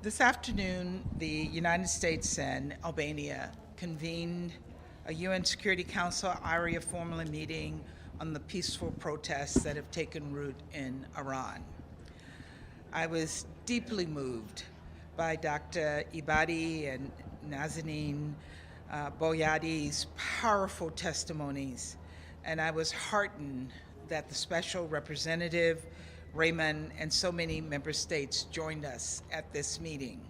This afternoon, the United States and Albania convened a UN Security Council area formal meeting on the peaceful protests that have taken root in Iran. I was deeply moved by Dr. Ibadi and Nazanin Boyadi's powerful testimonies, and I was heartened that the Special Representative Raymond and so many member states joined us at this meeting.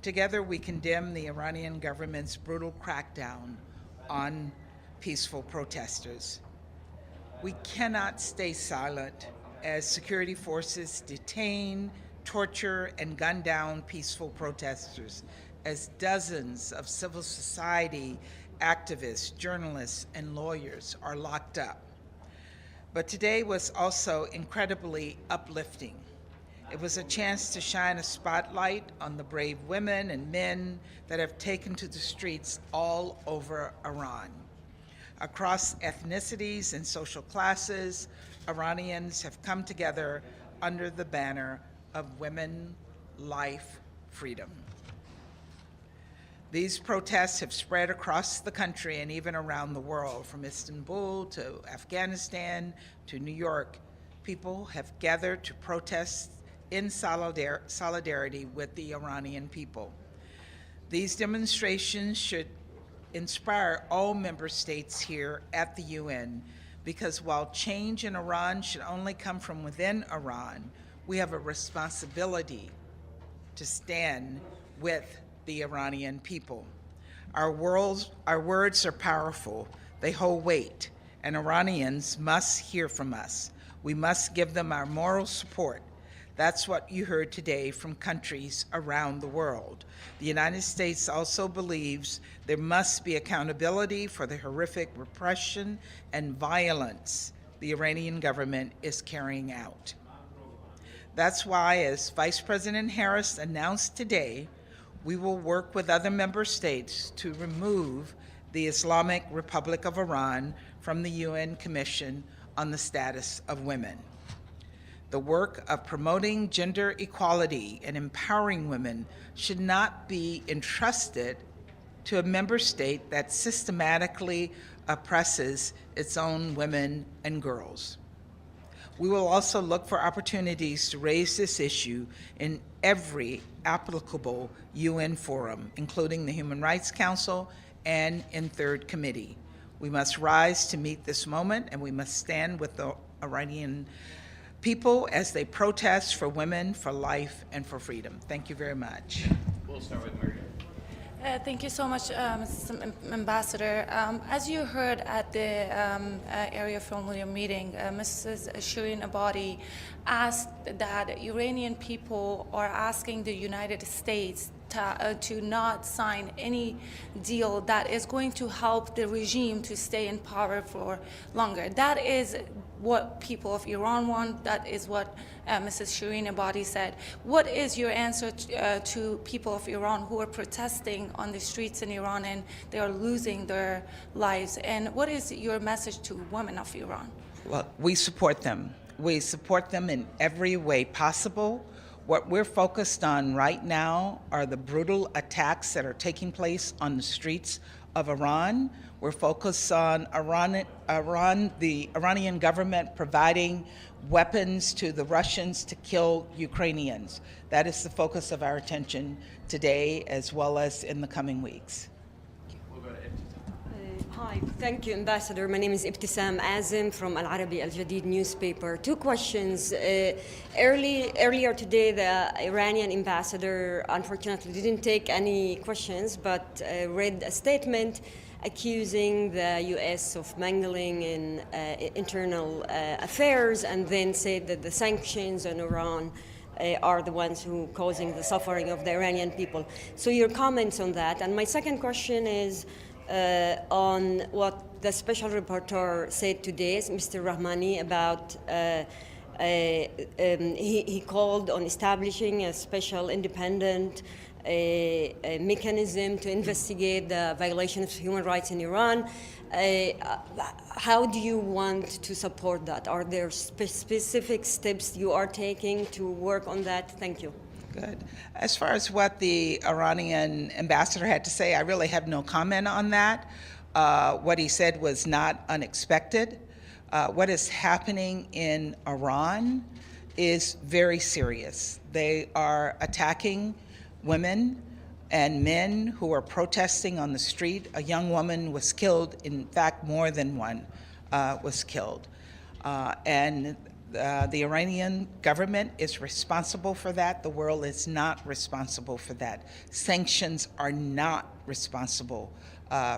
Together, we condemn the Iranian government's brutal crackdown on peaceful protesters. We cannot stay silent as security forces detain, torture, and gun down peaceful protesters, as dozens of civil society activists, journalists, and lawyers are locked up. But today was also incredibly uplifting. It was a chance to shine a spotlight on the brave women and men that have taken to the streets all over Iran. Across ethnicities and social classes, Iranians have come together under the banner of Women, Life, Freedom. These protests have spread across the country and even around the world, from Istanbul to Afghanistan to New York. People have gathered to protest in solidarity with the Iranian people. These demonstrations should inspire all member states here at the UN, because while change in Iran should only come from within Iran, we have a responsibility to stand with the Iranian people. Our words are powerful, they hold weight, and Iranians must hear from us. We must give them our moral support. That's what you heard today from countries around the world. The United States also believes there must be accountability for the horrific repression and violence the Iranian government is carrying out. That's why, as Vice President Harris announced today, we will work with other member states to remove the Islamic Republic of Iran from the UN Commission on the Status of Women. The work of promoting gender equality and empowering women should not be entrusted to a member state that systematically oppresses its own women and girls. We will also look for opportunities to raise this issue in every applicable UN forum, including the Human Rights Council and in Third Committee. We must rise to meet this moment, and we must stand with the Iranian people as they protest for women, for life, and for freedom. Thank you very much. We'll start with Maria. Thank you so much, Mr. Ambassador. As you heard at the area formal meeting, Mrs. Shireen Ebadi asked that Iranian people are asking the United States to not sign any deal that is going to help the regime to stay in power for longer. That is what people of Iran want. That is what Mrs. Shireen Ebadi said. What is your answer to people of Iran who are protesting on the streets in Iran and they are losing their lives? And what is your message to women of Iran? Well, we support them. We support them in every way possible. What we're focused on right now are the brutal attacks that are taking place on the streets of Iran. We're focused on the Iranian government providing weapons to the Russians to kill Ukrainians. That is the focus of our attention today, as well as in the coming weeks. Hi, thank you, Ambassador. My name is Ibtisam Azim from Al Arabi Al Jadid newspaper. Two questions. Earlier today, the Iranian ambassador unfortunately didn't take any questions, but read a statement accusing the U.S. of mangling in internal affairs, and then said that the sanctions on Iran are the ones who causing the suffering of the Iranian people. So your comments on that. And my second question is on what the special rapporteur said today, Mr. Rahmani, about he called on establishing a special independent a mechanism to investigate the violation of human rights in Iran. How do you want to support that? Are there specific steps you are taking to work on that? Thank you. Good. As far as what the Iranian ambassador had to say, I really have no comment on that. What he said was not unexpected. What is happening in Iran is very serious. They are attacking women and men who are protesting on the street. A young woman was killed. In fact, more than one was killed. And the Iranian government is responsible for that. The world is not responsible for that. Sanctions are not responsible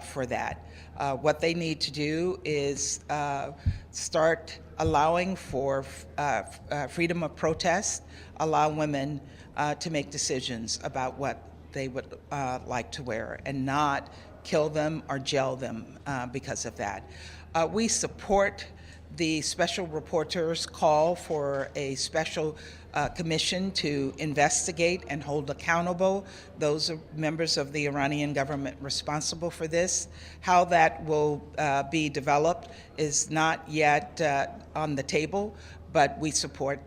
for that. What they need to do is start allowing for freedom of protest, allow women to make decisions about what they would like to wear, and not kill them or jail them because of that. We support the special reporter's call for a special commission to investigate and hold accountable those members of the Iranian government responsible for this. How that will be developed is not yet on the table, but we support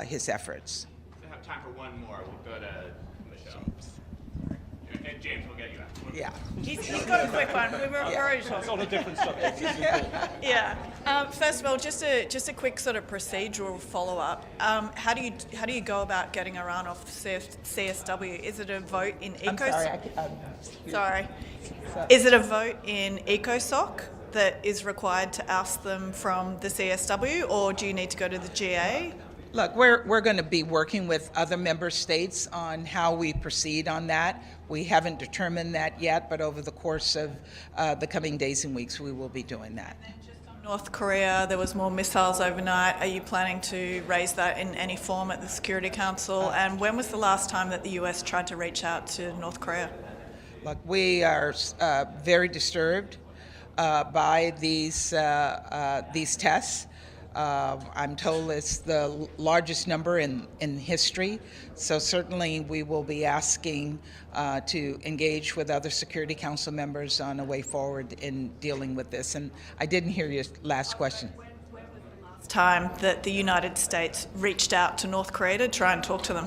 his efforts. We have time for one more. We'll go to Michelle. And James, we'll get you after. Yeah. He's got a quick one. We were already It's talking. on a different subject. This is important. Yeah. First of all, just a quick sort of procedural follow-up. How do you go about getting Iran off CSW? Is it a vote in I'm sorry. ECOSOC? Sorry. Is it a vote in ECOSOC that is required to oust them from the CSW, or do you need to go to the GA? Look, we're going to be working with other member states on how we proceed on that. We haven't determined that yet, but over the course of the coming days and weeks, we will be doing that. North Korea, there was more missiles overnight. Are you planning to raise that in any form at the Security Council? And when was the last time that the US tried to reach out to North Korea? Look, we are very disturbed by these tests. I'm told it's the largest number in history, so certainly we will be asking to engage with other Security Council members on a way forward in dealing with this. And I didn't hear your last question. Time that the United States reached out to North Korea to try and talk to them?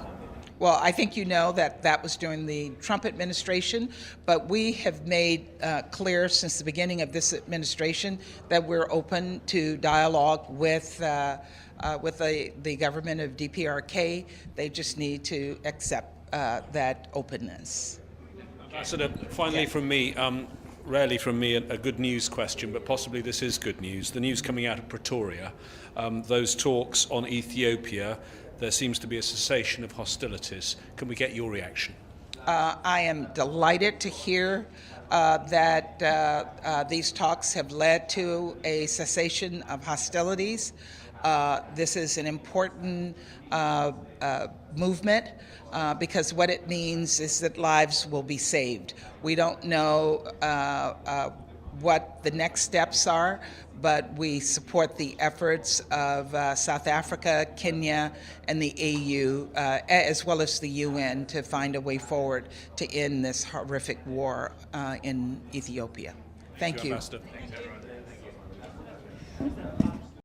Well, I think you know that that was during the Trump administration, but we have made clear since the beginning of this administration that we're open to dialogue with the government of DPRK. They just need to accept that openness. Ambassador, finally from me, rarely from me a good news question, but possibly this is good news. The news coming out of Pretoria, those talks on Ethiopia, there seems to be a cessation of hostilities. Can we get your reaction? I am delighted to hear that these talks have led to a cessation of hostilities. This is an important movement because what it means is that lives will be saved. We don't know what the next steps are, but we support the efforts of South Africa, Kenya, and the AU, as well as the UN, to find a way forward to end this horrific war in Ethiopia. Thank you. Ambassador. Thanks, everyone.